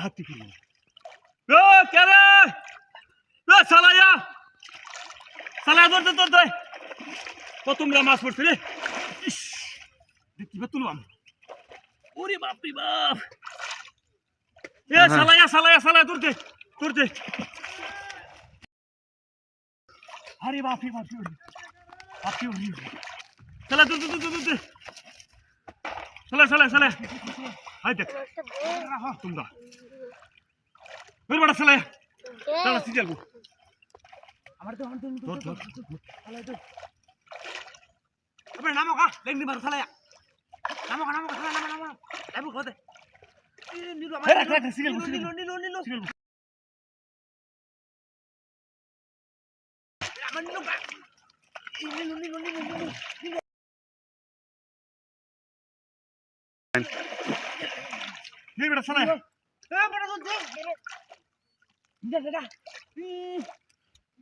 হাতি ফিরল সালাইয়া সালাইয়া ধরতে ধরতে প্রথমরা মাছ পড়ছে রে দেখতে তুলবাম ওরে বাপরে বাপ এ সালাইয়া সালাইয়া সালাইয়া ধরতে ধরতে আরে বাপরে বাপরে বাপরে সালা ধরতে ধরতে ধরতে সালা সালা সালা হাই দেখ তোমরা বের বড় সালা সালা সিজাল গো আমার তো ধর ধর সালা ধর আবে নামো কা লেংনি মার সালা নামো কা সালা নামো আইবো খদে নিলো আমার সিজাল নিলো আমার নিলো কা নিলো নে বেটা সালা বেটা তো দে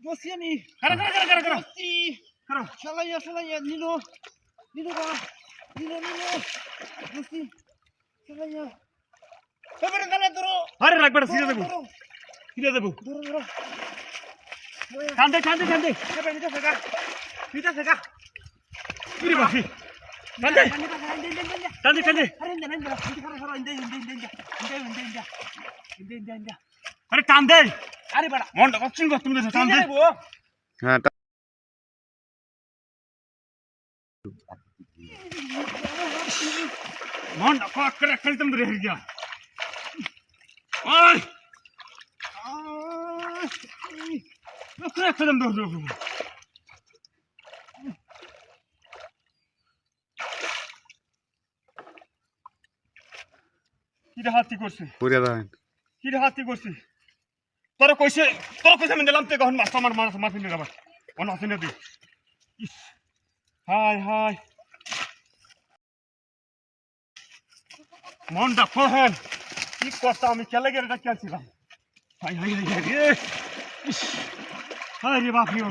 বসিয়া নি করা সালাইয়া নিলো বা নিলো বসি সালাইয়া বেটা গালে ধরো আরে রাখ বেটা সিধা দেবো ধরো কান্দে বেটা নিটা ফেকা কি বাকি কান্দে আরে আরে কান্দে আরে বড় মনটা কচ্ছিন গো তুমি কান্দে হ্যাঁ মনটা কত করে খেলতাম ধরে হয়ে গিয়া ওই করে খেলতাম ধরে কিরে হাতি করছে পুরিয়া দাও কিরে হাতি করছে তোরা কইছে আমি দিলাম তে গহন মাছ আমার মাছ মাছ নিয়ে যাবার অন আছে না দি হাই মনটা কোহেন কি কথা আমি কেলে গেলে এটা খেলছিলাম হাই রে বাপ রে